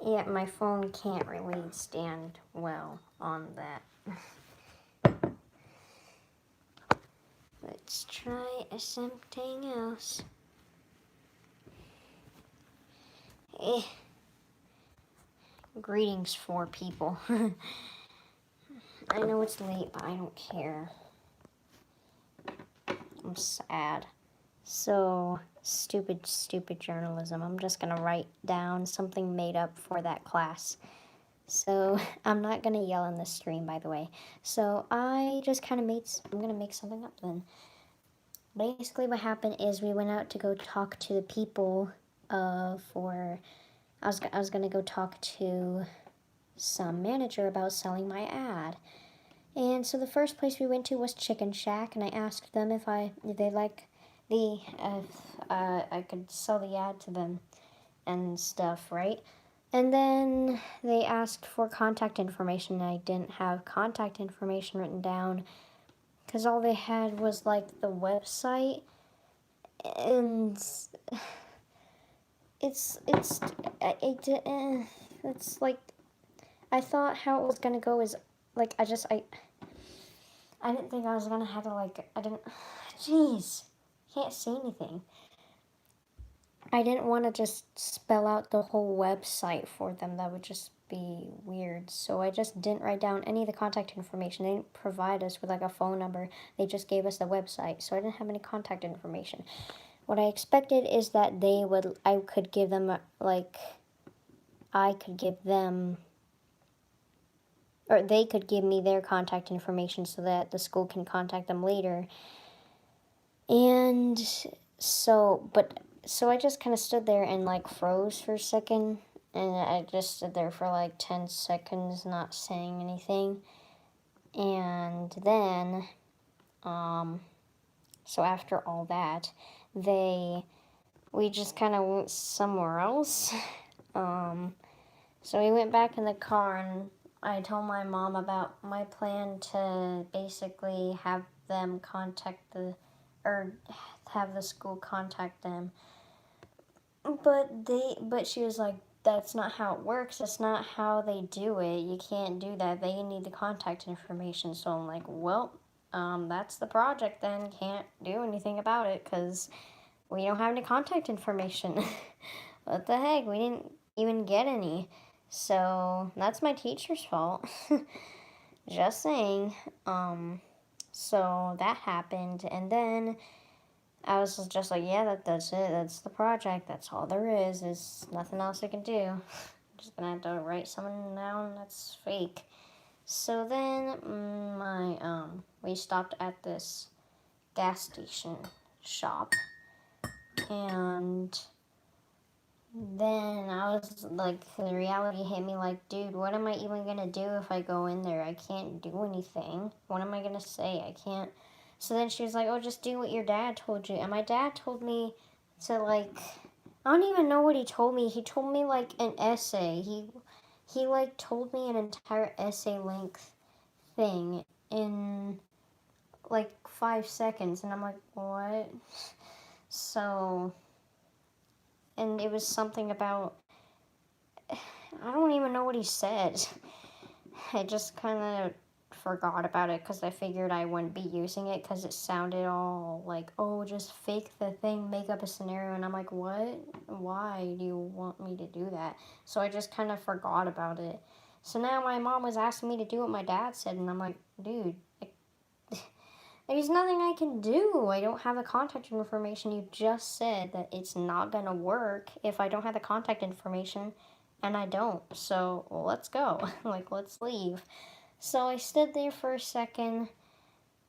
Yeah, my phone can't really stand well on that. Let's try something else. Eh. Greetings, 4 people. I know it's late, but I don't care. I'm sad. So, stupid journalism. I'm just gonna write down something made up for that class. So, I'm not gonna yell in the stream, by the way. So, I just kind of I'm gonna make something up then. Basically, what happened is we went out to go talk to the people I was gonna go talk to some manager about selling my ad. And so the first place we went to was Chicken Shack, and I asked them if they like I could sell the ad to them and stuff, right? And then they asked for contact information, and I didn't have contact information written down because all they had was like the website, and it's like I thought how it was gonna go is like I didn't think I was gonna have to jeez, can't say anything. I didn't want to just spell out the whole website for them. That would just be weird. So I just didn't write down any of the contact information. They didn't provide us with like a phone number. They just gave us the website. So I didn't have any contact information. What I expected is that I could give them or they could give me their contact information so that the school can contact them later. And so I just kind of stood there and like froze for a second, and I just stood there for like 10 seconds not saying anything. And then so after all that, we just kind of went somewhere else. So we went back in the car, and I told my mom about my plan to basically have them have the school contact them. But she was like, that's not how it works. That's not how they do it. You can't do that. They need the contact information. So I'm like, well, that's the project then. Can't do anything about it because we don't have any contact information. What the heck? We didn't even get any. So that's my teacher's fault. Just saying. So that happened, and then I was just like, yeah, that's it. That's the project. That's all there is. There's nothing else I can do. I'm just gonna have to write something down that's fake. So then we stopped at this gas station shop, and then I was like, the reality hit me like, dude, what am I even gonna do if I go in there? I can't do anything. What am I gonna say? I can't. So then she was like, oh, just do what your dad told you. And my dad told me to like, I don't even know what he told me. He told me like an essay. He like told me an entire essay length thing in like 5 seconds. And I'm like, what? So, and it was something about, I don't even know what he said. I just kind of forgot about it because I figured I wouldn't be using it because it sounded all like, oh, just fake the thing, make up a scenario. And I'm like, what? Why do you want me to do that? So I just kind of forgot about it. So now my mom was asking me to do what my dad said, and I'm like, dude, there's nothing I can do. I don't have the contact information. You just said that it's not going to work if I don't have the contact information, and I don't. So let's go. Like, let's leave. So I stood there for a second,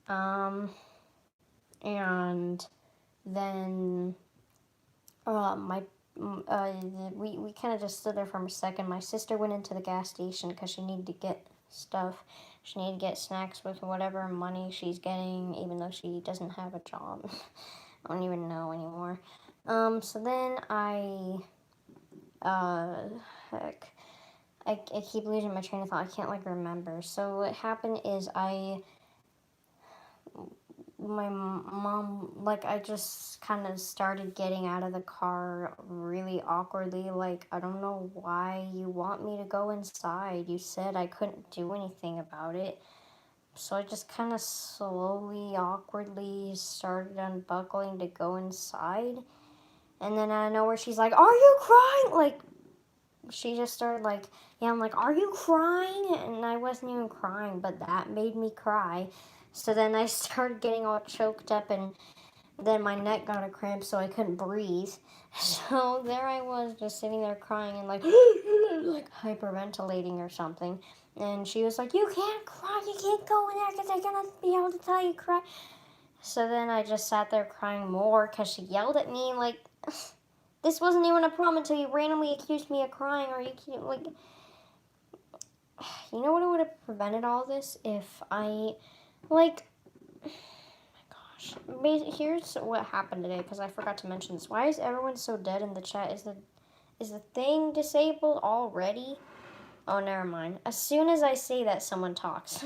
and then we kind of just stood there for a second. My sister went into the gas station because she needed to get stuff. She needed to get snacks with whatever money she's getting, even though she doesn't have a job. I don't even know anymore. So then heck, I keep losing my train of thought. I can't like remember. So what happened is my mom, like, I just kind of started getting out of the car really awkwardly. Like, I don't know why you want me to go inside. You said I couldn't do anything about it. So I just kind of slowly, awkwardly started unbuckling to go inside. And then out of nowhere, she's like, "Are you crying?" Like, she just started like, yeah, I'm like, "Are you crying?" And I wasn't even crying, but that made me cry. So then I started getting all choked up, and then my neck got a cramp, so I couldn't breathe. So there I was, just sitting there crying and like, like hyperventilating or something. And she was like, "You can't cry, you can't go in there because they're gonna be able to tell you cry." So then I just sat there crying more because she yelled at me like, this wasn't even a problem until you randomly accused me of crying. Or you can't, like, you know what would have prevented all this if I, like, gosh, here's what happened today because I forgot to mention this. Why is everyone so dead in the chat? Is the thing disabled already? Oh, never mind. As soon as I say that, someone talks.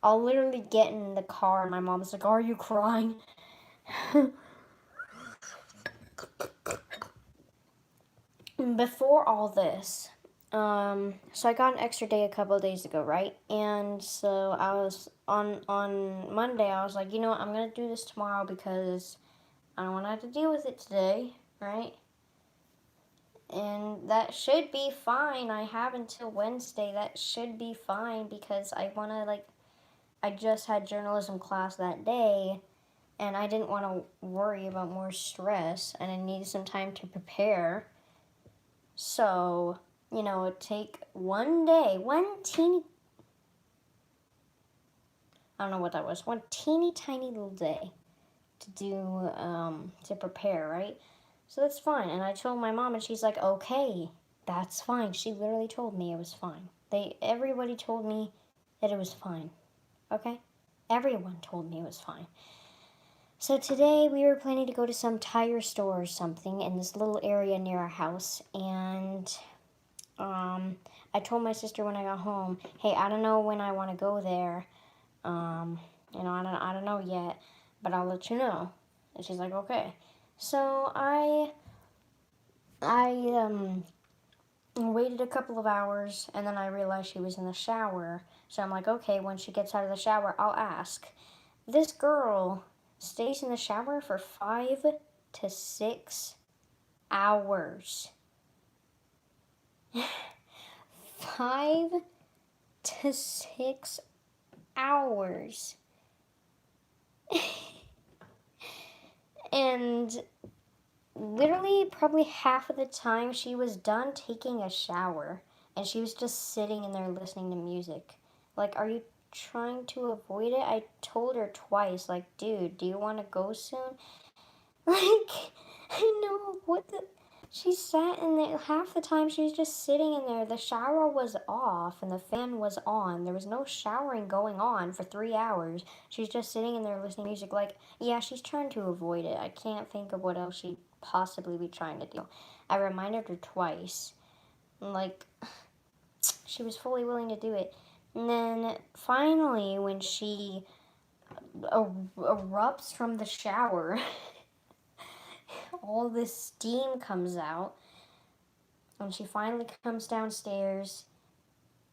I'll literally get in the car and my mom's like, "Are you crying?" Before all this, so I got an extra day a couple of days ago, right? And so I was on Monday. I was like, you know what? I'm gonna do this tomorrow because I don't want to have to deal with it today, right? And that should be fine. I have until Wednesday. That should be fine because I wanna like. I just had journalism class that day, and I didn't want to worry about more stress, and I needed some time to prepare. So, it'd take one day, I don't know what that was, one teeny tiny little day to do, to prepare, right? So that's fine. And I told my mom, and she's like, "Okay, that's fine." She literally told me it was fine. Everybody told me that it was fine, okay? Everyone told me it was fine. So today we were planning to go to some tire store or something in this little area near our house, and I told my sister when I got home, "Hey, I don't know when I want to go there. I don't know yet, but I'll let you know." And she's like, "Okay." So I waited a couple of hours, and then I realized she was in the shower. So I'm like, "Okay, when she gets out of the shower, I'll ask." This girl stays in the shower for 5 to 6 hours. 5 to 6 hours. And literally, probably half of the time, she was done taking a shower and she was just sitting in there listening to music. Like, are you trying to avoid it? I told her twice, like, "Dude, do you want to go soon?" Like, I know, what the. She sat in there half the time. She was just sitting in there. The shower was off and the fan was on. There was no showering going on for 3 hours. She's just sitting in there listening to music. Like, yeah, she's trying to avoid it. I can't think of what else she'd possibly be trying to do. I reminded her twice. Like, she was fully willing to do it. And then finally, when she erupts from the shower, all this steam comes out, and she finally comes downstairs,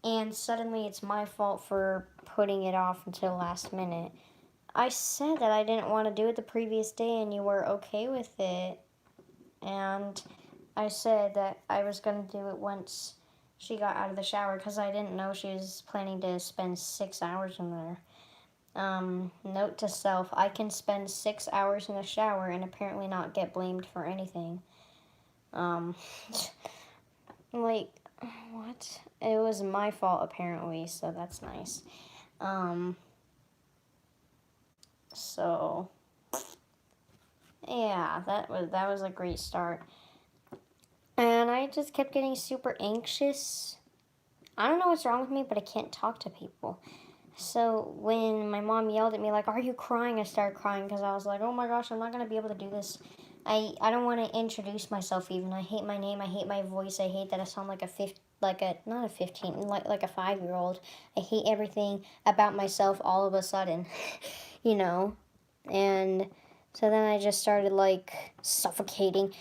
and suddenly it's my fault for putting it off until last minute. I said that I didn't want to do it the previous day, and you were okay with it, and I said that I was going to do it once she got out of the shower because I didn't know she was planning to spend 6 hours in there. Note to self, I can spend 6 hours in the shower and apparently not get blamed for anything. Like, what? It was my fault apparently, so that's nice. So yeah, that was a great start. And I just kept getting super anxious. I don't know what's wrong with me, but I can't talk to people. So when my mom yelled at me, like, "Are you crying?" I started crying because I was like, "Oh my gosh, I'm not going to be able to do this I don't want to introduce myself even. I hate my name. I hate my voice. I hate that I sound like not a 15, like a 5-year-old. I hate everything about myself all of a sudden, you know. And so then I just started like suffocating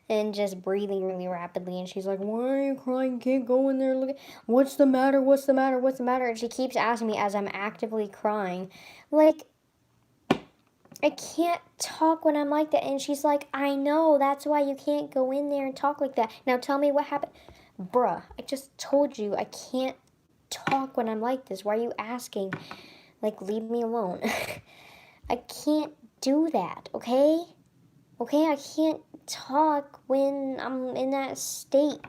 and just breathing really rapidly. And she's like, "Why are you crying? Can't go in there. Look, what's the matter? What's the matter? What's the matter?" And she keeps asking me as I'm actively crying, like, I can't talk when I'm like that. And she's like, "I know, that's why you can't go in there and talk like that. Now tell me what happened." Bruh, I just told you I can't talk when I'm like this. Why are you asking? Like, leave me alone. I can't do that, okay? Okay, I can't talk when I'm in that state.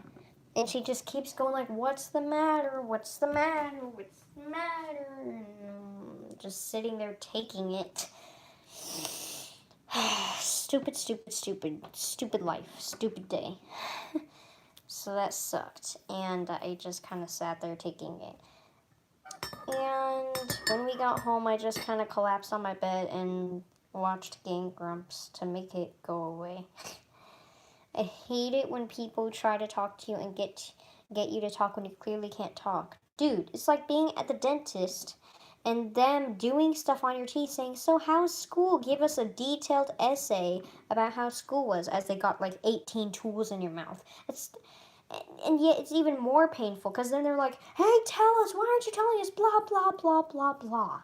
And she just keeps going like, "What's the matter? What's the matter? What's the matter?" And I'm just sitting there taking it. Stupid life, stupid day. So that sucked, and I just kind of sat there taking it. And when we got home, I just kind of collapsed on my bed and watched Game Grumps to make it go away. I hate it when people try to talk to you and get you to talk when you clearly can't talk. Dude, it's like being at the dentist and them doing stuff on your teeth saying, "So how's school? Give us a detailed essay about how school was," as they got like 18 tools in your mouth. And yet it's even more painful because then they're like, "Hey, tell us, why aren't you telling us blah blah blah blah blah."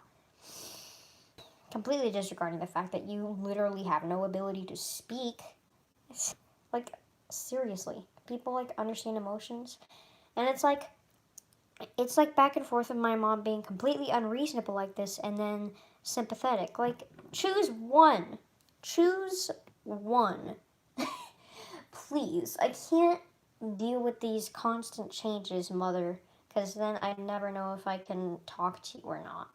Completely disregarding the fact that you literally have no ability to speak. Like, seriously, people like understand emotions, and it's like back and forth of my mom being completely unreasonable like this and then sympathetic. Like, choose one. Choose one. Please. I can't deal with these constant changes, mother, because then I never know if I can talk to you or not.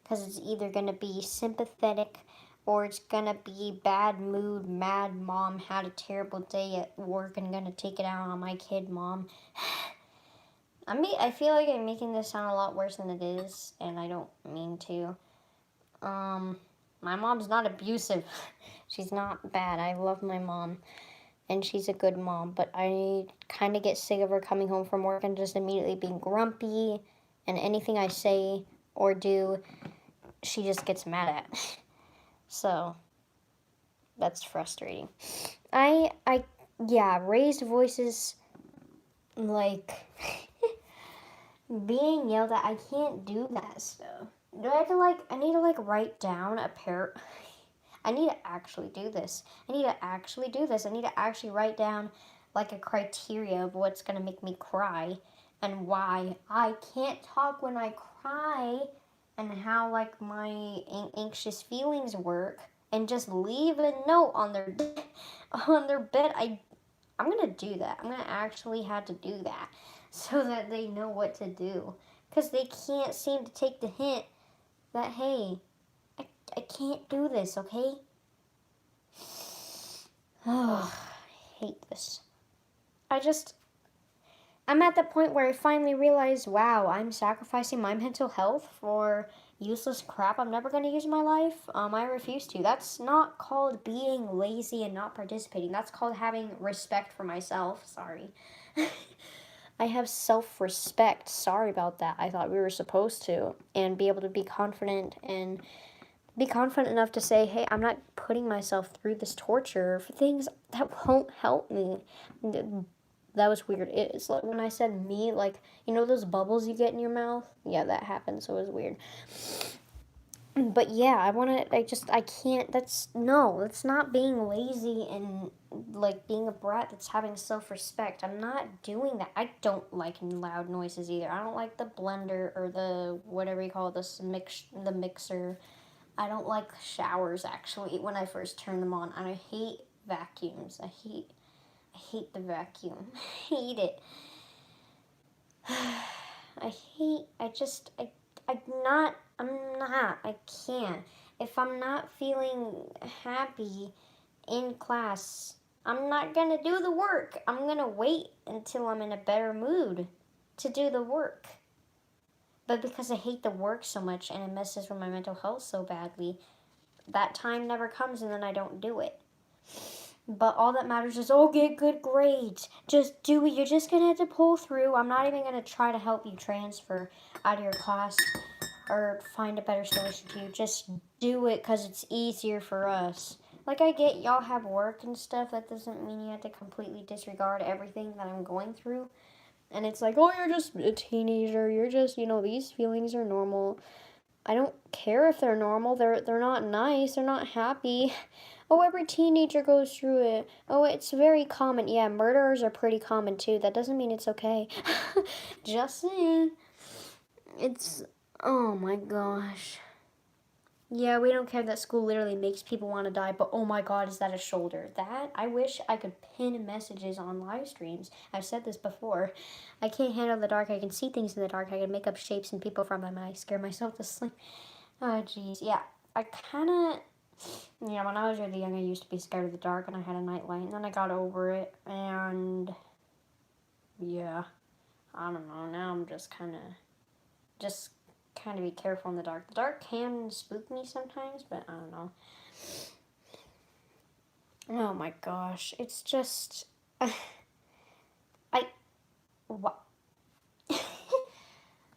Because it's either going to be sympathetic or it's going to be bad mood, mad mom, had a terrible day at work and going to take it out on my kid, mom. I feel like I'm making this sound a lot worse than it is, and I don't mean to. My mom's not abusive. She's not bad. I love my mom, and she's a good mom, but I kind of get sick of her coming home from work and just immediately being grumpy, and anything I say or do, she just gets mad at. So, that's frustrating. Yeah, raised voices, like, being yelled at, I can't do that stuff. I need to write down a pair. I need to actually do this. I need to actually write down like a criteria of what's going to make me cry and why I can't talk when I cry and how like my anxious feelings work and just leave a note on their on their bed. I'm going to do that. I'm going to actually have to do that so that they know what to do cuz they can't seem to take the hint that hey, I can't do this, okay? Oh, I hate this. I'm at the point where I finally realized, wow, I'm sacrificing my mental health for useless crap I'm never going to use in my life. I refuse to. That's not called being lazy and not participating. That's called having respect for myself. Sorry. I have self-respect. Sorry about that. I thought we were supposed to. And be able to be confident enough to say, hey, I'm not putting myself through this torture for things that won't help me. That was weird. It's like when I said me, like, you know those bubbles you get in your mouth? Yeah, that happened, so it was weird. But yeah, I can't, that's not being lazy and, like, being a brat. That's having self-respect. I'm not doing that. I don't like loud noises either. I don't like the blender or the, whatever you call it, the mixer. I don't like showers, actually, when I first turn them on. And I hate vacuums. I hate the vacuum. I hate it. I can't. If I'm not feeling happy in class, I'm not gonna do the work. I'm gonna wait until I'm in a better mood to do the work. But because I hate the work so much and it messes with my mental health so badly, that time never comes and then I don't do it. But all that matters is, oh, get good grades. Just do it. You're just going to have to pull through. I'm not even going to try to help you transfer out of your class or find a better solution to you. Just do it because it's easier for us. Like, I get y'all have work and stuff. That doesn't mean you have to completely disregard everything that I'm going through. And it's like, oh, you're just a teenager. You're just, these feelings are normal. I don't care if they're normal. They're not nice. They're not happy. Oh, every teenager goes through it. Oh, it's very common. Yeah, murderers are pretty common too. That doesn't mean it's okay. Just saying. It's, oh my gosh. Yeah, we don't care that school literally makes people want to die, but oh my god, is that a shoulder? That, I wish I could pin messages on live streams. I've said this before. I can't handle the dark. I can see things in the dark. I can make up shapes and people from them, and I scare myself to sleep. Oh, jeez. Yeah, I kind of, when I was really young, I used to be scared of the dark, and I had a nightlight, and then I got over it, and yeah, I don't know. Now I'm just kind of be careful in the dark. The dark can spook me sometimes, but I don't know. Oh my gosh, it's just, what?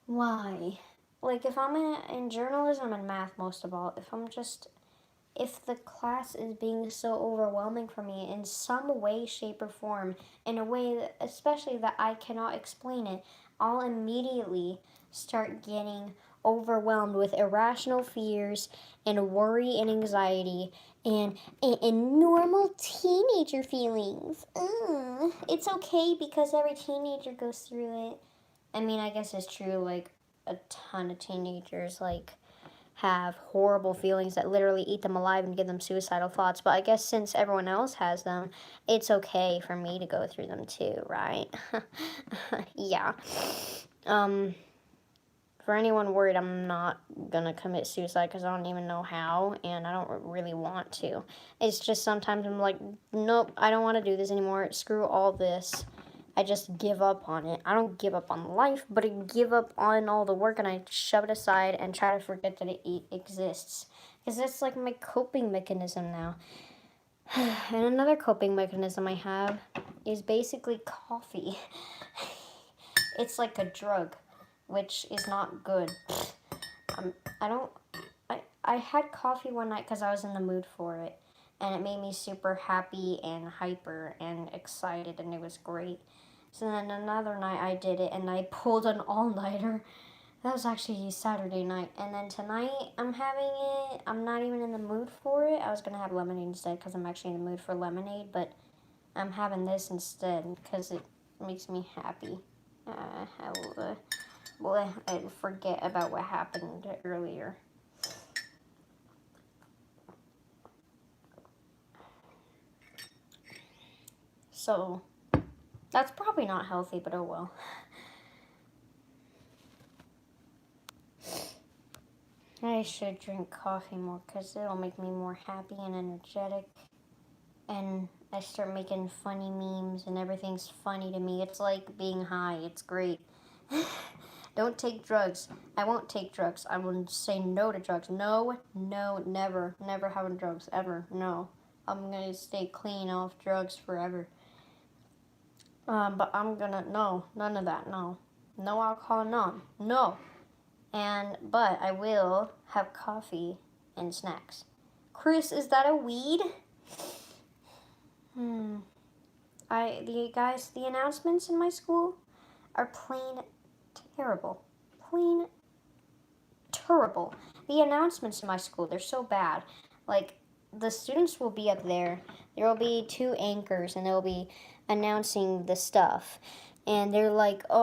Why? Like, if I'm in journalism and math most of all, if the class is being so overwhelming for me in some way, shape, or form, in a way that, especially that I cannot explain it, I'll immediately start getting overwhelmed with irrational fears and worry and anxiety and normal teenager feelings. It's okay because every teenager goes through it. I mean, I guess it's true, like, a ton of teenagers, like, have horrible feelings that literally eat them alive and give them suicidal thoughts. But I guess since everyone else has them, it's okay for me to go through them too, right? Yeah. For anyone worried, I'm not gonna commit suicide because I don't even know how, and I don't really want to. It's just sometimes I'm like, nope, I don't want to do this anymore. Screw all this. I just give up on it. I don't give up on life, but I give up on all the work and I shove it aside and try to forget that it exists. Because that's like my coping mechanism now. And another coping mechanism I have is basically coffee. It's like a drug, which is not good. I had coffee one night because I was in the mood for it. And it made me super happy and hyper and excited, and it was great. So then another night I did it, and I pulled an all-nighter. That was actually Saturday night. And then tonight I'm having it. I'm not even in the mood for it. I was going to have lemonade instead because I'm actually in the mood for lemonade. But I'm having this instead because it makes me happy. I forget about what happened earlier. So, that's probably not healthy, but oh well. I should drink coffee more because it'll make me more happy and energetic. And I start making funny memes and everything's funny to me. It's like being high. It's great. Don't take drugs. I won't take drugs. I will say no to drugs. No, never. Never having drugs, ever. No. I'm going to stay clean off drugs forever. But I'm gonna, no, none of that, no. No alcohol, none, no. But I will have coffee and snacks. Chris, is that a weed? The announcements in my school are plain terrible. Plain terrible. The announcements in my school, they're so bad. Like, the students will be up there. There will be 2 anchors, and they'll be announcing the stuff. And they're like, there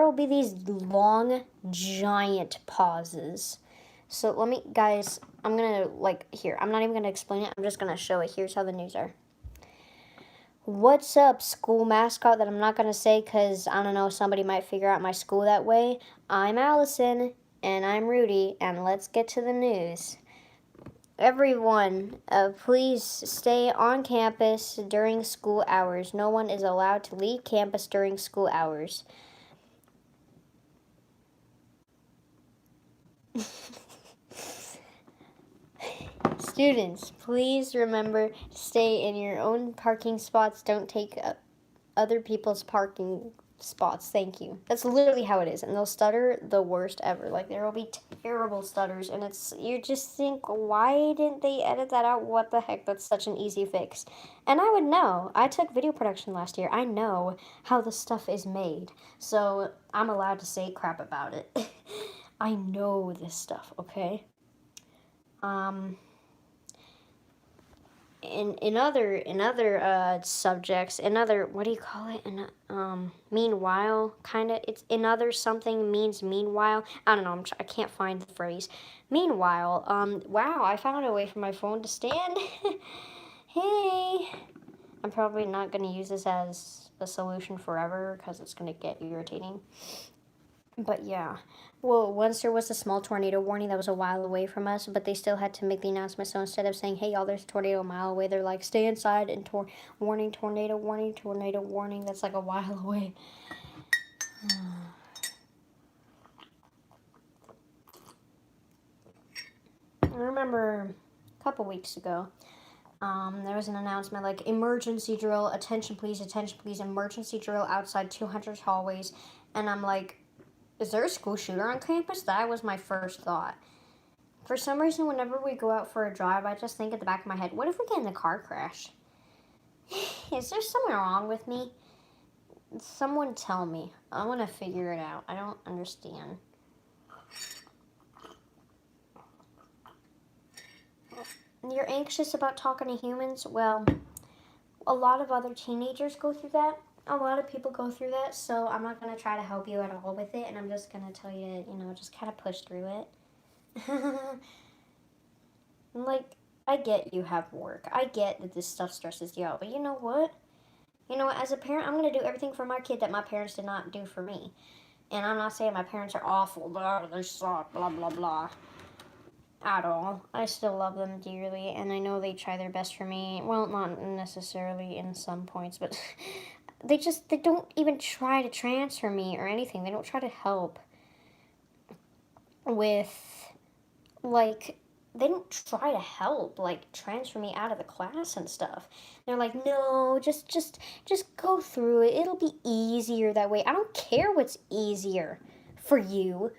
will be these long, giant pauses. So guys, I'm not even gonna explain it. I'm just gonna show it. Here's how the news are. What's up, school mascot that I'm not going to say because, I don't know, somebody might figure out my school that way. I'm Allison, and I'm Rudy, and let's get to the news. Everyone, please stay on campus during school hours. No one is allowed to leave campus during school hours. Students, please remember to stay in your own parking spots. Don't take up other people's parking spots. Thank you. That's literally how it is. And they'll stutter the worst ever. Like, there will be terrible stutters. And you just think, why didn't they edit that out? What the heck? That's such an easy fix. And I would know. I took video production last year. I know how the stuff is made. So I'm allowed to say crap about it. I know this stuff, okay? In other subjects, what do you call it? Meanwhile, kind of. It's in other something means meanwhile. I don't know. I can't find the phrase. Meanwhile, wow, I found a way for my phone to stand. Hey, I'm probably not gonna use this as a solution forever because it's gonna get irritating. But yeah. Well, once there was a small tornado warning that was a while away from us, but they still had to make the announcement. So instead of saying, hey, y'all, there's a tornado a mile away, they're like, stay inside and warning, tornado warning, tornado warning. That's like a while away. I remember a couple weeks ago, there was an announcement like, emergency drill, attention please, emergency drill outside 200 hallways. And I'm like, is there a school shooter on campus? That was my first thought. For some reason, whenever we go out for a drive, I just think at the back of my head, what if we get in a car crash? Is there something wrong with me? Someone tell me. I want to figure it out. I don't understand. You're anxious about talking to humans? Well, a lot of other teenagers go through that. A lot of people go through that, so I'm not going to try to help you at all with it, and I'm just going to tell you, just kind of push through it. Like, I get you have work. I get that this stuff stresses you out, but you know what? As a parent, I'm going to do everything for my kid that my parents did not do for me. And I'm not saying my parents are awful, blah, they suck, blah, blah, blah. At all. I still love them dearly, and I know they try their best for me. Well, not necessarily in some points, but they don't even try to transfer me or anything. They don't try to help with, like, they don't try to help, like, transfer me out of the class and stuff. They're like, no, just go through it. It'll be easier that way. I don't care what's easier for you.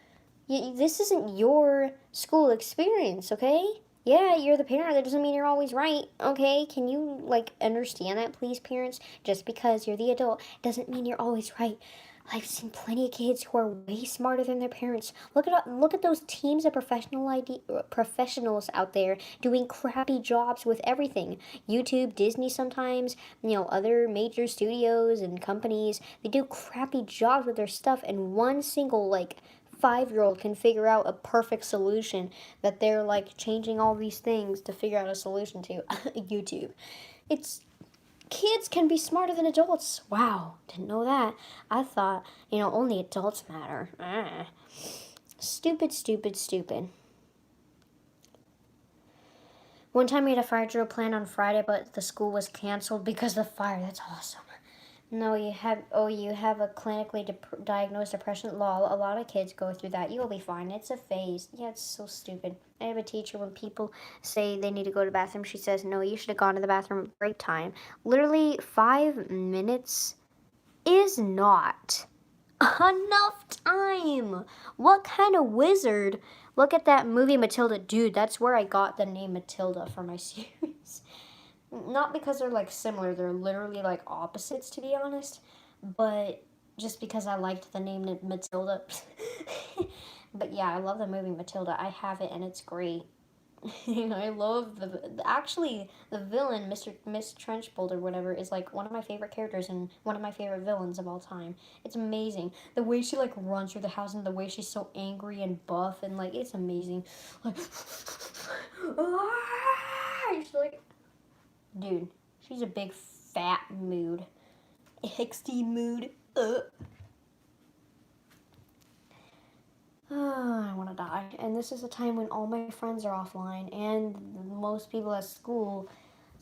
This isn't your school experience, okay? Yeah, you're the parent. That doesn't mean you're always right, okay? Can you, like, understand that, please, parents? Just because you're the adult doesn't mean you're always right. I've seen plenty of kids who are way smarter than their parents. Look at those teams of professionals out there doing crappy jobs with everything. YouTube, Disney sometimes, other major studios and companies, they do crappy jobs with their stuff, and one single, like, 5-year-old can figure out a perfect solution that they're like changing all these things to figure out a solution to. YouTube. Kids can be smarter than adults. Wow, didn't know that. I thought, only adults matter. Stupid, stupid, stupid. One time we had a fire drill planned on Friday, but the school was canceled because of the fire. That's awesome. No, you have a clinically diagnosed depression. Lol, a lot of kids go through that. You will be fine. It's a phase. Yeah, it's so stupid. I have a teacher, when people say they need to go to the bathroom, she says, no, you should have gone to the bathroom at break time. Literally, 5 minutes is not enough time. What kind of wizard? Look at that movie, Matilda. Dude, that's where I got the name Matilda for my series. Not because they're, like, similar. They're literally, like, opposites, to be honest. But just because I liked the name Matilda. But, yeah, I love the movie Matilda. I have it, and it's great. I love the villain, Miss Trenchbolt or whatever, is, like, one of my favorite characters and one of my favorite villains of all time. It's amazing. The way she, like, runs through the house and the way she's so angry and buff and, like, it's amazing. Like, she's like... Dude, she's a big fat mood. XD mood. I want to die. And this is a time when all my friends are offline and most people at school,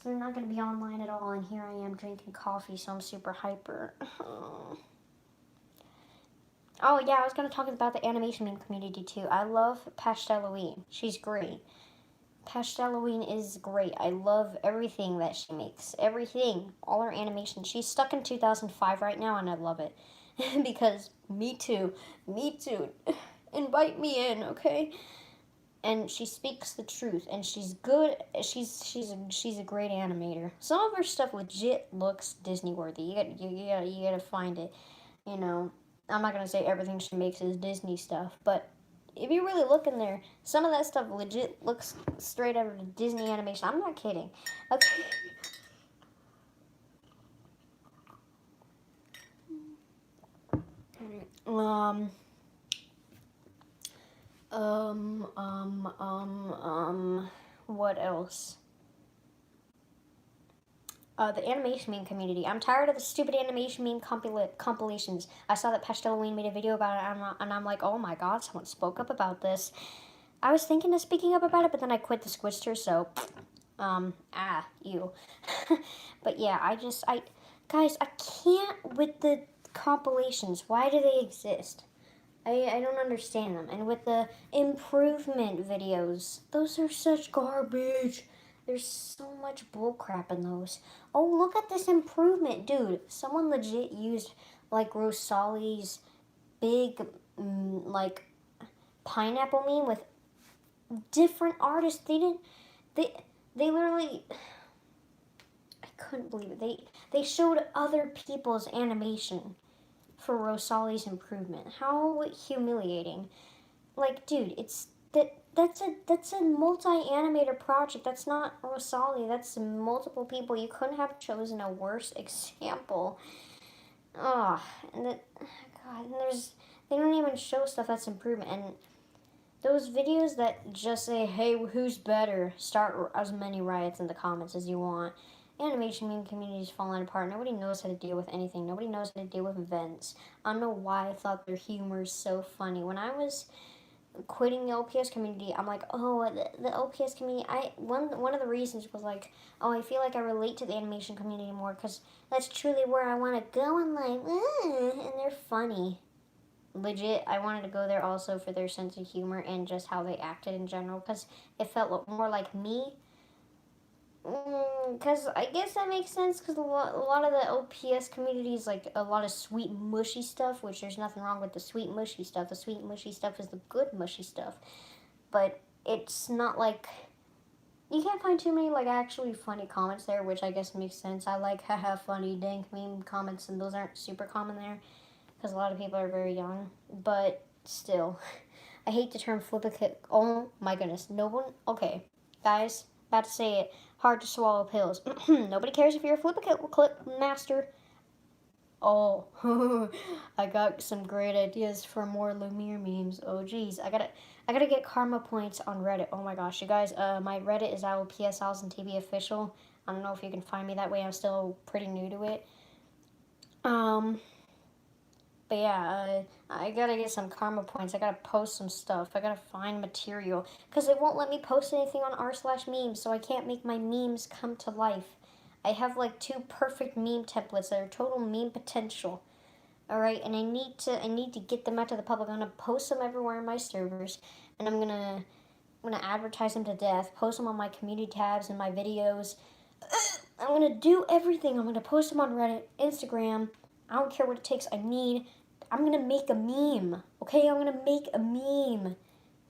so they're not going to be online at all. And here I am drinking coffee, so I'm super hyper. Oh yeah, I was going to talk about the animation meme community too. I love Pasteloine. She's great. Halloween is great. I love everything that she makes. Everything. All her animation. She's stuck in 2005 right now, and I love it. Because me too. Me too. Invite me in, okay? And she speaks the truth, and she's good. She's a great animator. Some of her stuff legit looks Disney worthy. You gotta find it. You know, I'm not gonna say everything she makes is Disney stuff, but if you really look in there, some of that stuff legit looks straight out of Disney animation. I'm not kidding. Okay. Um. What else? The animation meme community. I'm tired of the stupid animation meme compilations. I saw that Halloween made a video about it, and I'm like, oh my god, someone spoke up about this. I was thinking of speaking up about it, but then I quit the Squidster, so, you. But yeah, guys, I can't with the compilations. Why do they exist? I don't understand them. And with the improvement videos, those are such garbage. There's so much bullcrap in those. Oh, look at this improvement, dude. Someone legit used like Rosali's big like pineapple meme with different artists. They literally, I couldn't believe it. They showed other people's animation for Rosali's improvement. How humiliating. Like, dude, that's a multi-animator project. That's not Rosali. That's multiple people. You couldn't have chosen a worse example. Oh, and that, God, and they don't even show stuff that's improvement. And those videos that just say, hey, who's better, start as many riots in the comments as you want. Animation meme community is falling apart. Nobody knows how to deal with anything. Nobody knows how to deal with events. I don't know why I thought their humor is so funny. When I was quitting the OPS community, I'm like, oh, the OPS community, one of the reasons was like, oh, I feel like I relate to the animation community more because that's truly where I want to go in life, and they're funny. Legit, I wanted to go there also for their sense of humor and just how they acted in general because it felt more like me. Because I guess that makes sense because a lot of the OPS community is like a lot of sweet mushy stuff, which there's nothing wrong with the sweet mushy stuff. The sweet mushy stuff is the good mushy stuff. But it's not like, you can't find too many like actually funny comments there, which I guess makes sense. I like haha funny dank meme comments, and those aren't super common there because a lot of people are very young. But still, I hate the term flip a clip. Oh my goodness, no one. Okay, guys, about to say it. Hard to swallow pills. Nobody cares if you're a flip a clip master. Oh, I got some great ideas for more Lumiere memes. Oh geez, I gotta get karma points on Reddit. Oh my gosh, you guys, my Reddit is ILPS and TV official. I don't know if you can find me that way. I'm still pretty new to it. But yeah, I gotta get some karma points. I gotta post some stuff. I gotta find material. Because it won't let me post anything on r/memes, so I can't make my memes come to life. I have like 2 perfect meme templates that are total meme potential. Alright, and I need to get them out to the public. I'm gonna post them everywhere in my servers, and I'm gonna advertise them to death, post them on my community tabs and my videos. I'm gonna do everything. I'm gonna post them on Reddit, Instagram. I don't care what it takes. I'm gonna make a meme. Okay, I'm gonna make a meme.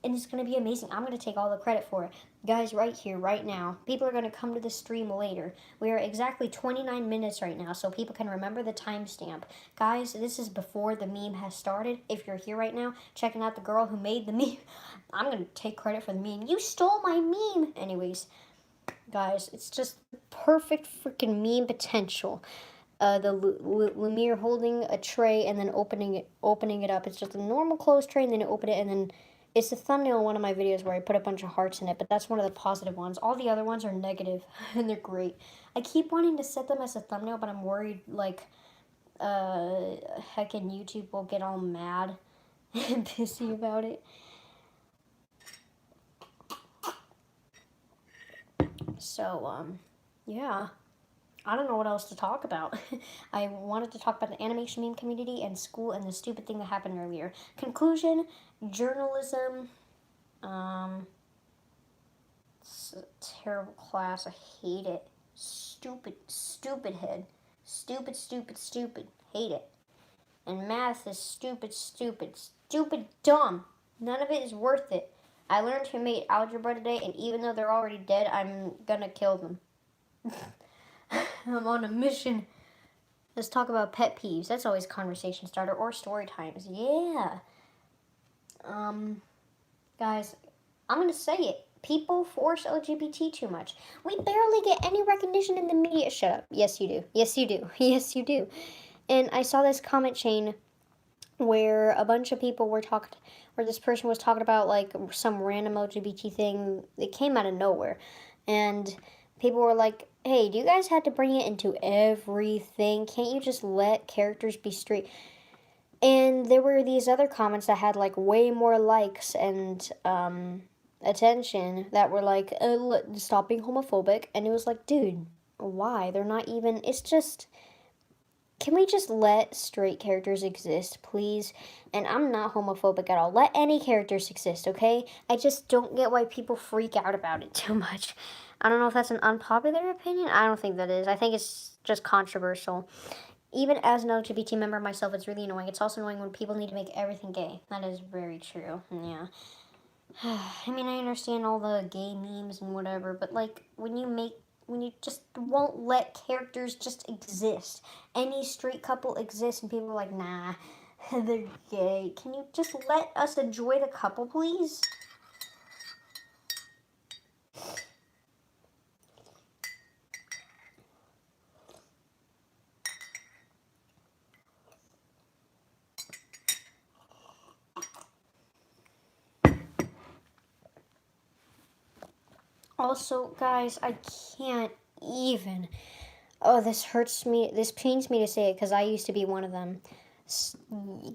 And it's gonna be amazing. I'm gonna take all the credit for it. Guys, right here, right now. People are gonna come to the stream later. We are exactly 29 minutes right now, so people can remember the timestamp. Guys, this is before the meme has started. If you're here right now, checking out the girl who made the meme, I'm gonna take credit for the meme. You stole my meme! Anyways, guys, it's just perfect freaking meme potential. The Lumiere holding a tray and then opening it up. It's just a normal closed tray, and then you open it, and then it's the thumbnail in one of my videos where I put a bunch of hearts in it, but that's one of the positive ones. All the other ones are negative, and they're great. I keep wanting to set them as a thumbnail, but I'm worried, like, heckin' YouTube will get all mad and pissy about it. So, yeah. I don't know what else to talk about. I wanted to talk about the animation meme community and school and the stupid thing that happened earlier. Conclusion, journalism, It's a terrible class. I hate it. Stupid, stupid head. Stupid, stupid, stupid. Hate it. And math is stupid, stupid, stupid, dumb. None of it is worth it. I learned who made algebra today, and even though they're already dead, I'm gonna kill them. I'm on a mission. Let's talk about pet peeves. That's always conversation starter or story times. Yeah. Guys, I'm gonna say it. People force LGBT too much. We barely get any recognition in the media. Shut up. Yes, you do. Yes, you do. Yes, you do. And I saw this comment chain where a bunch of people were talking, where this person was talking about like some random LGBT thing that came out of nowhere. And people were like, hey, do you guys have to bring it into everything? Can't you just let characters be straight? And there were these other comments that had like way more likes and attention that were like, stop being homophobic. And it was like, dude, why? They're not even, it's just, can we just let straight characters exist, please? And I'm not homophobic at all. Let any characters exist, okay? I just don't get why people freak out about it too much. I don't know if that's an unpopular opinion. I don't think that is. I think it's just controversial. Even as an LGBT member myself, it's really annoying. It's also annoying when people need to make everything gay. That is very true. Yeah. I mean, I understand all the gay memes and whatever, but like when you just won't let characters just exist. Any straight couple exists and people are like, nah, they're gay. Can you just let us enjoy the couple, please? Also, guys, I can't even. Oh, this hurts me. This pains me to say it because I used to be one of them.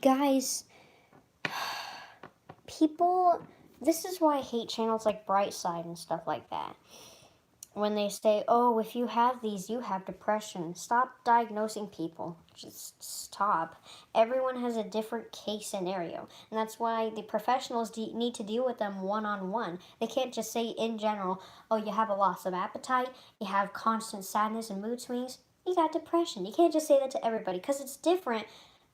Guys, people. This is why I hate channels like Brightside and stuff like that. When they say, oh, if you have these, you have depression. Stop diagnosing people. Just stop. Everyone has a different case scenario. And that's why the professionals need to deal with them one-on-one. They can't just say in general, oh, you have a loss of appetite, you have constant sadness and mood swings, you got depression. You can't just say that to everybody because it's different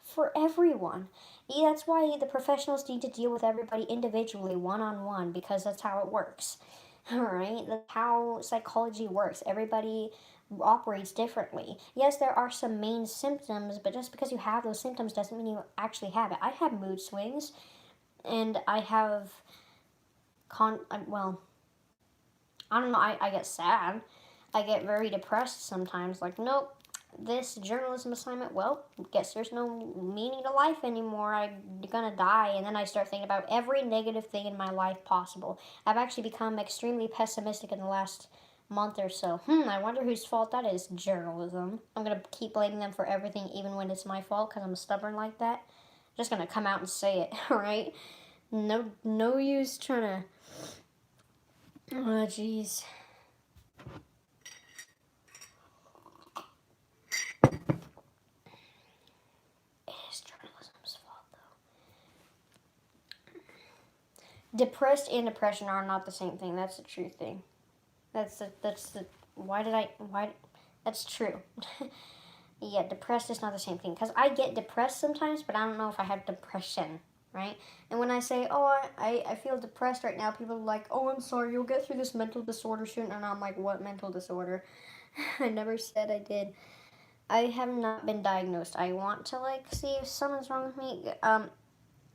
for everyone. Yeah, that's why the professionals need to deal with everybody individually, one-on-one, because that's how it works. Alright, that's how psychology works. Everybody operates differently. Yes, there are some main symptoms, but just because you have those symptoms doesn't mean you actually have it. I have mood swings, and I have well, I don't know, I get sad. I get very depressed sometimes, like, nope, this journalism assignment, well, guess there's no meaning to life anymore. I'm gonna die. And then I start thinking about every negative thing in my life possible. I've actually become extremely pessimistic in the last month or so. I wonder whose fault that is. Journalism. I'm gonna keep blaming them for everything, even when it's my fault, because I'm stubborn like that. I'm just gonna come out and say it, alright? No use trying to. Oh, jeez. Depressed and depression are not the same thing. That's the true thing. That's the why that's true. Yeah, depressed is not the same thing because I get depressed sometimes, but I don't know if I have depression, right? And when I say, oh, I feel depressed right now, people are like, oh, I'm sorry, you'll get through this mental disorder soon. And I'm like, what mental disorder? I never said I did. I have not been diagnosed. I want to like see if something's wrong with me.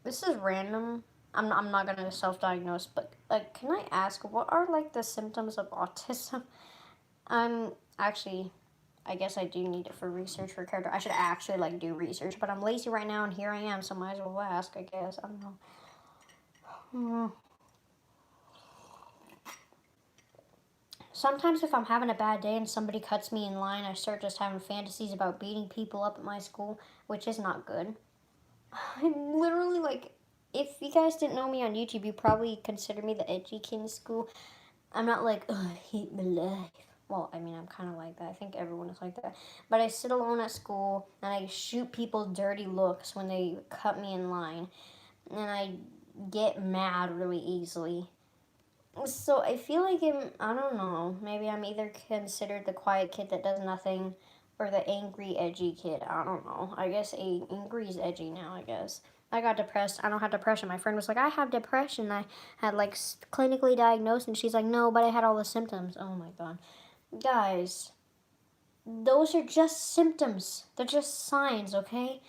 This is random. I'm not gonna self-diagnose, but like, can I ask what are like the symptoms of autism? I'm actually, I guess I do need it for research for character. I should actually like do research, but I'm lazy right now, and here I am, so might as well ask. I guess I don't know. Sometimes if I'm having a bad day and somebody cuts me in line, I start just having fantasies about beating people up at my school, which is not good. I'm literally like, if you guys didn't know me on YouTube, you probably consider me the edgy kid in school. I'm not like, oh, I hate my life. Well, I mean, I'm kind of like that. I think everyone is like that. But I sit alone at school and I shoot people dirty looks when they cut me in line. And I get mad really easily. So I feel like I don't know, maybe I'm either considered the quiet kid that does nothing or the angry, edgy kid. I don't know. I guess angry is edgy now, I guess. I got depressed. I don't have depression. My friend was like, I have depression. I had like clinically diagnosed, and she's like, no, but I had all the symptoms. Oh my God. Guys, those are just symptoms. They're just signs, okay?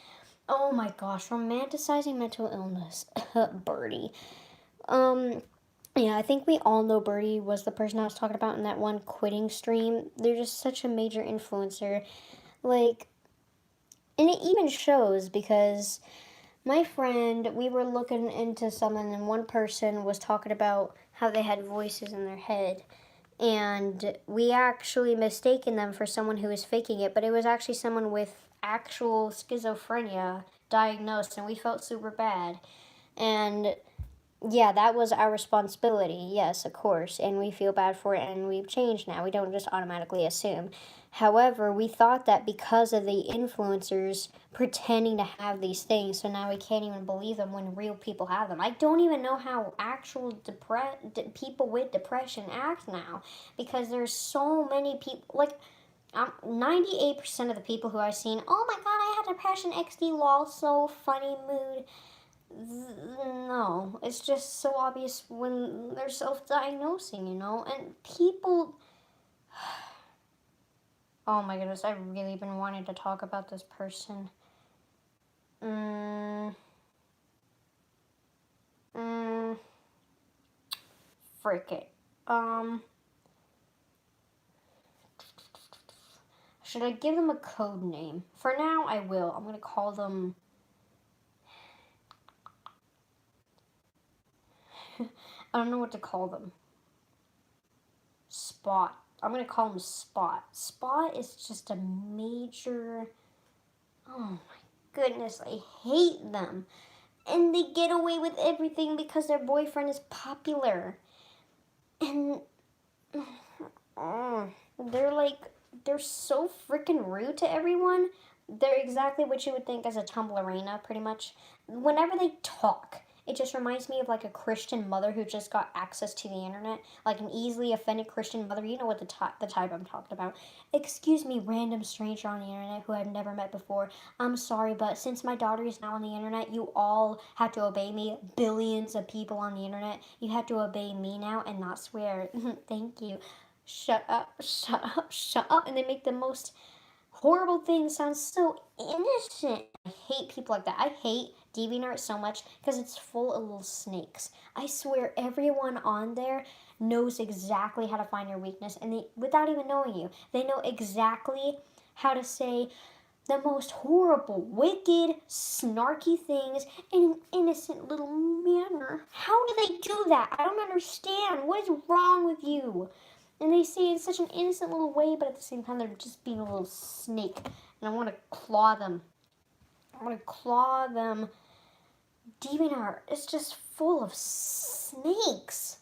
Oh my gosh, romanticizing mental illness. Birdie. Um, yeah, I think we all know Birdie was the person I was talking about in that one quitting stream. They're just such a major influencer. Like, and it even shows because my friend, we were looking into someone, and one person was talking about how they had voices in their head. And we actually mistaken them for someone who was faking it, but it was actually someone with actual schizophrenia diagnosed, and we felt super bad. And yeah, that was our responsibility. Yes, of course. And we feel bad for it, and we've changed now. We don't just automatically assume. However, we thought that because of the influencers pretending to have these things, so now we can't even believe them when real people have them. I don't even know how actual people with depression act now, because there's so many people. Like, 98% of the people who I've seen, oh my god, I had depression, XD, lol, so funny mood. No, it's just so obvious when they're self-diagnosing, and people. Oh my goodness, I've really been wanting to talk about this person. Mm, mm, Frick it. Should I give them a code name? For now, I will. I'm gonna call them. I don't know what to call them. Spot. I'm gonna call him Spot. Spot is just a major. Oh my goodness, I hate them. And they get away with everything because their boyfriend is popular. And they're like, they're so freaking rude to everyone. They're exactly what you would think as a Tumblrina, pretty much. Whenever they talk, it just reminds me of like a Christian mother who just got access to the internet, like an easily offended Christian mother. You know what the type I'm talking about. Excuse me, random stranger on the internet who I've never met before. I'm sorry, but since my daughter is now on the internet, you all have to obey me. Billions of people on the internet, you have to obey me now and not swear. Thank you. Shut up, shut up, shut up. And they make the most horrible things sound so innocent. I hate people like that. I hate DeviantArt so much because it's full of little snakes. I swear everyone on there knows exactly how to find your weakness, and they, without even knowing you, they know exactly how to say the most horrible, wicked, snarky things in an innocent little manner. How do they do that? I don't understand. What is wrong with you? And they say it in such an innocent little way, but at the same time, they're just being a little snake. And I want to claw them. I want to claw them. DeviantArt is just full of snakes.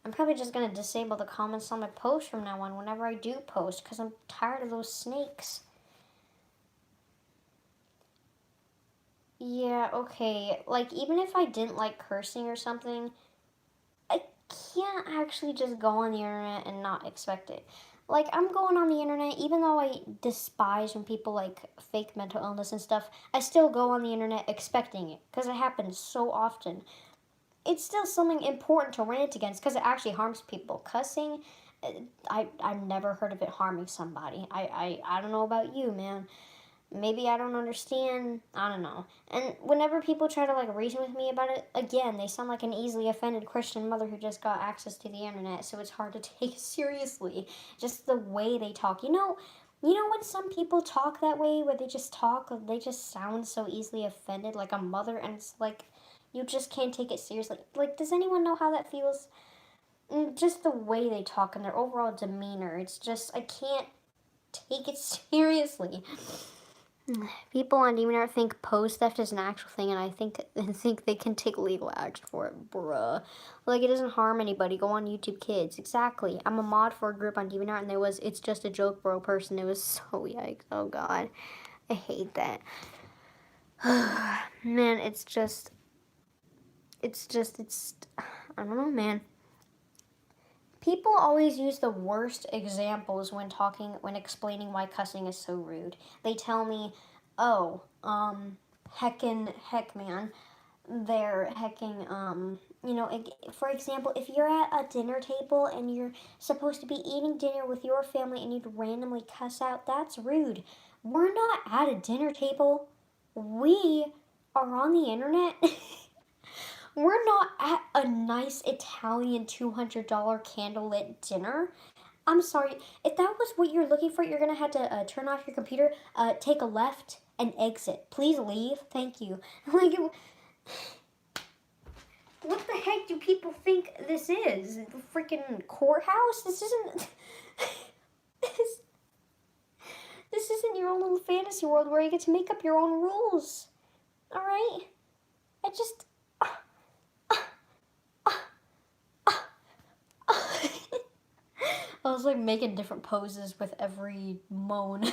I'm probably just going to disable the comments on my post from now on whenever I do post, because I'm tired of those snakes. Yeah, okay. Like, even if I didn't like cursing or something, I can't actually just go on the internet and not expect it. Like, I'm going on the internet, even though I despise when people like fake mental illness and stuff, I still go on the internet expecting it because it happens so often. It's still something important to rant against because it actually harms people. Cussing, I've never heard of it harming somebody. I don't know about you, man. Maybe I don't understand. I don't know. And whenever people try to like reason with me about it, again, they sound like an easily offended Christian mother who just got access to the internet, so it's hard to take seriously. Just the way they talk. You know when some people talk that way, where they just talk, they just sound so easily offended, like a mother, and it's like you just can't take it seriously. Like, does anyone know how that feels? Just the way they talk and their overall demeanor. It's just I can't take it seriously. People on DeviantArt think pose theft is an actual thing, and I think they can take legal action for it, bruh. Like, it doesn't harm anybody. Go on YouTube Kids. Exactly. I'm a mod for a group on DeviantArt, and it's just a joke, bro. Person. It was so yikes. Oh god, I hate that. Man, it's. I don't know, man. People always use the worst examples when explaining why cussing is so rude. They tell me, oh, heck man, they're hecking, for example, if you're at a dinner table and you're supposed to be eating dinner with your family and you'd randomly cuss out, that's rude. We're not at a dinner table. We are on the internet. We're not at a nice Italian $200 candlelit dinner. I'm sorry, if that was what you're looking for, you're gonna have to turn off your computer, take a left, and exit. Please leave. Thank you. Like, what the heck do people think this is? The freaking courthouse? This isn't. This isn't your own little fantasy world where you get to make up your own rules. All right? I just. I was like making different poses with every moan.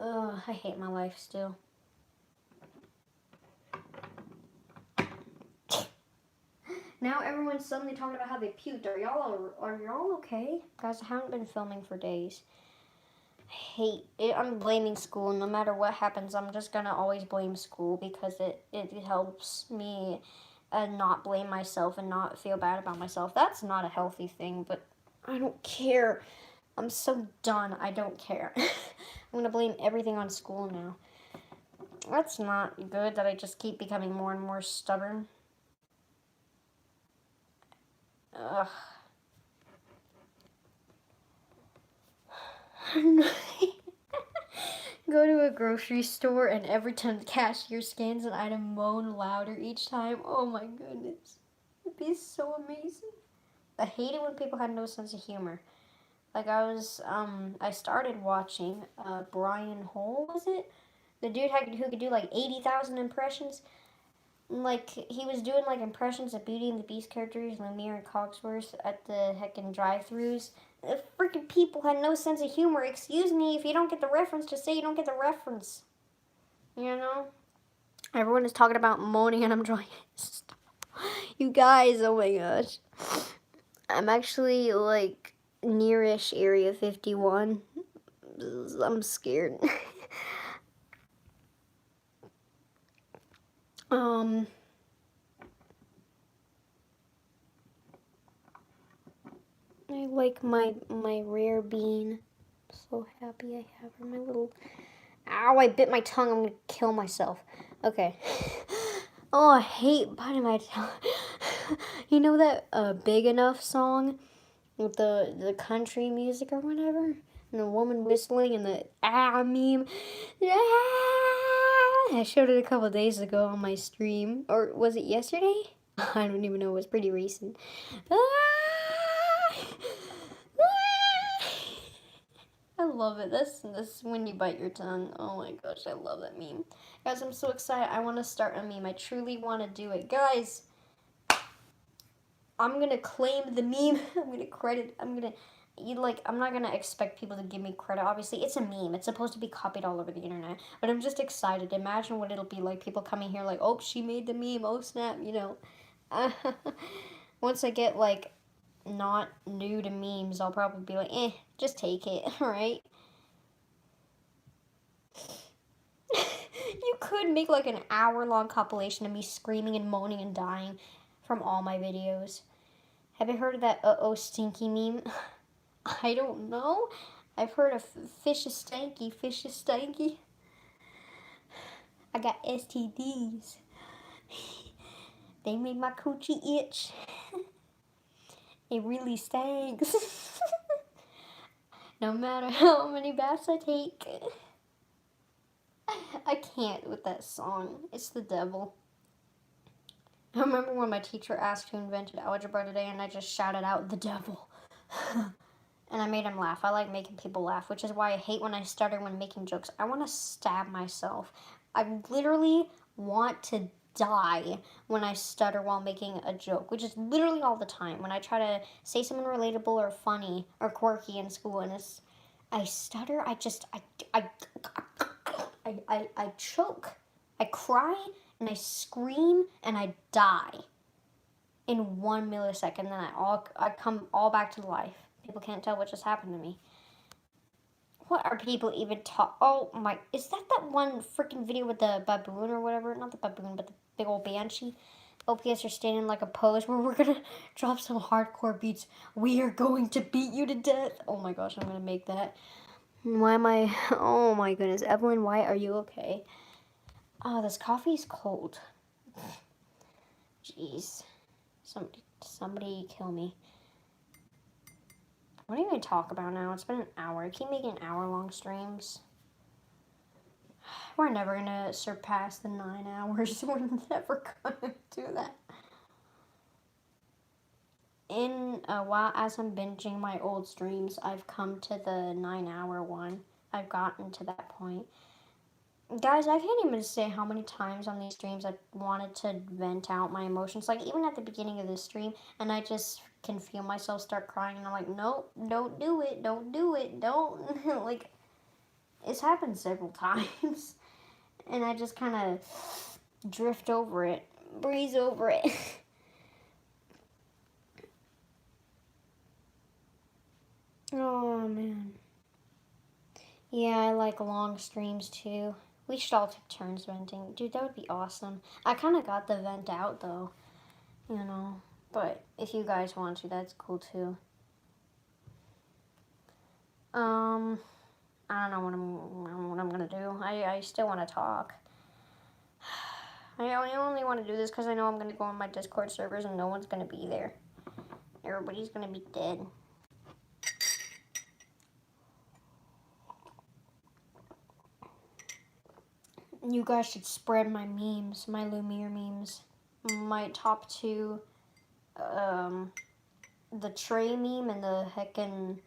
Ugh, I hate my life still. Now everyone's suddenly talking about how they puked. Are y'all okay? Guys, I haven't been filming for days. I hate it. I'm blaming school. No matter what happens, I'm just gonna always blame school because it helps me not blame myself and not feel bad about myself. That's not a healthy thing, but I don't care. I'm so done. I don't care. I'm gonna blame everything on school now. That's not good that I just keep becoming more and more stubborn. Ugh. Go to a grocery store and every time the cashier scans an item, moan louder each time. Oh my goodness. It'd be so amazing. I hate it when people had no sense of humor. Like I started watching Brian Hole, was it? The dude who could do like 80,000 impressions. Like, he was doing, like, impressions of Beauty and the Beast characters, Lumiere and Cogsworth at the heckin' drive-thrus. The freaking people had no sense of humor. Excuse me, if you don't get the reference, just say you don't get the reference. You know? Everyone is talking about moaning and I'm trying to stop. You guys, oh my gosh. I'm actually, like, nearish Area 51. I'm scared. I like my rare bean. I'm so happy I have her. My little. Ow! I bit my tongue. I'm gonna kill myself. Okay. Oh, I hate biting my tongue. You know that Big Enough song with the country music or whatever, and the woman whistling and the meme. I showed it a couple days ago on my stream, or was it yesterday? I don't even know. It was pretty recent. I love it. This when you bite your tongue. Oh my gosh, I love that meme. Guys, I'm so excited. I want to start a meme. I truly want to do it. Guys, I'm going to claim the meme. I'm going to credit. I'm not going to expect people to give me credit. Obviously, it's a meme. It's supposed to be copied all over the internet. But I'm just excited. Imagine what it'll be like. People coming here like, oh, she made the meme. Oh, snap, you know. Once I get, like, not new to memes, I'll probably be like, just take it, right? You could make, like, an hour-long compilation of me screaming and moaning and dying from all my videos. Have you heard of that uh-oh stinky meme? I don't know. I've heard of fish is stanky, fish is stanky. I got STDs. They made my coochie itch. It really stinks. No matter how many baths I take. I can't with that song. It's the devil. I remember when my teacher asked who invented algebra today and I just shouted out, the devil. And I made him laugh. I like making people laugh, which is why I hate when I stutter when making jokes. I want to stab myself. I literally want to die when I stutter while making a joke, which is literally all the time. When I try to say something relatable or funny or quirky in school and I stutter, I choke, I cry, and I scream, and I die. in 1 millisecond. Then I come all back to life. People can't tell what just happened to me. What are people even talk? Oh my! Is that one freaking video with the baboon or whatever? Not the baboon, but the big old banshee. OPS are standing like a pose where we're gonna drop some hardcore beats. We are going to beat you to death. Oh my gosh, I'm gonna make that. Why am I? Oh my goodness, Evelyn, why are you okay? Oh, this coffee's cold. Jeez, somebody kill me. What are you gonna talk about now? It's been an hour. I keep making hour-long streams. We're never gonna surpass the 9 hours. We're never gonna do that. In a while, as I'm binging my old streams, I've come to the 9-hour one. I've gotten to that point. Guys, I can't even say how many times on these streams I wanted to vent out my emotions. Like, even at the beginning of this stream, and I just can feel myself start crying, and I'm like, nope, don't do it, don't do it, don't. Like, it's happened several times. And I just kind of drift over it, breeze over it. Oh, man. Yeah, I like long streams, too. We should all take turns venting. Dude, that would be awesome. I kind of got the vent out, though. You know. But if you guys want to, that's cool, too. I don't know what I'm gonna do. I still want to talk. I only want to do this because I know I'm gonna go on my Discord servers and no one's gonna be there. Everybody's gonna be dead. You guys should spread my memes, my Lumiere memes. My top two, the Trey meme and the heckin',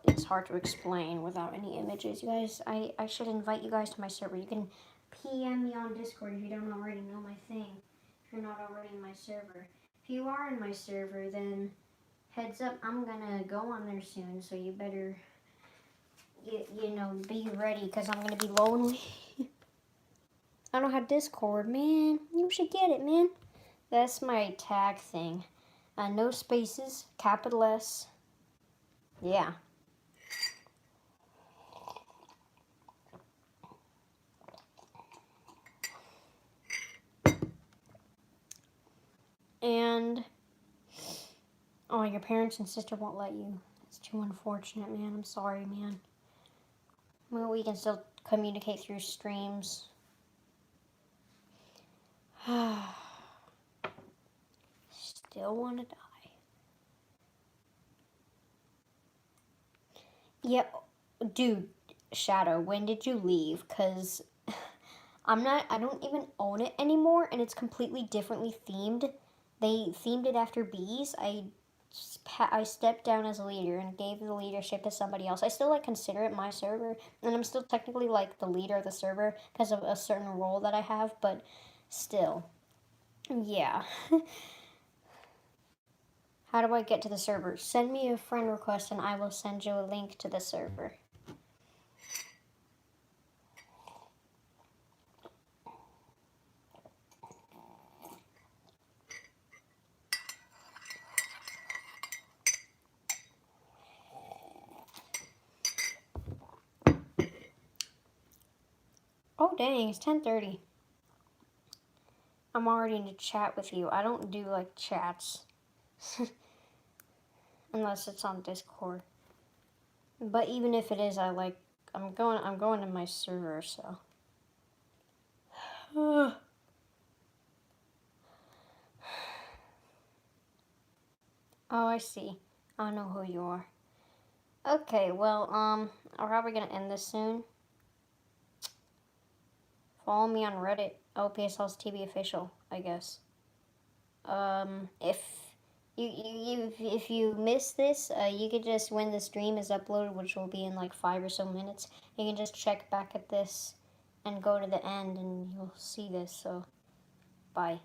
it's hard to explain without any images. You guys, I should invite you guys to my server. You can PM me on Discord if you don't already know my thing. If you're not already in my server. If you are in my server, then heads up, I'm gonna go on there soon, so you better, you know, be ready, because I'm gonna be lonely. I don't have Discord, man. You should get it, man. That's my tag thing. No spaces, capital S. Yeah. And, oh, your parents and sister won't let you. It's too unfortunate, man. I'm sorry, man. Well, we can still communicate through streams. Still want to die. Yeah, dude, Shadow, when did you leave? Because I don't even own it anymore, and it's completely differently themed. They themed it after bees. I stepped down as a leader and gave the leadership to somebody else. I still like consider it my server, and I'm still technically like the leader of the server because of a certain role that I have, but still, yeah. How do I get to the server? Send me a friend request and I will send you a link to the server. Oh dang, it's 10:30. I'm already in a chat with you. I don't do like chats. Unless it's on Discord. But even if it is, I'm going to my server, so. Oh, I see. I know who you are. Okay, well, I'm probably gonna end this soon. Follow me on Reddit, OPSL's TV official, I guess. If you miss this, you could just, when the stream is uploaded, which will be in like 5 or so minutes, you can just check back at this and go to the end and you'll see this, so bye.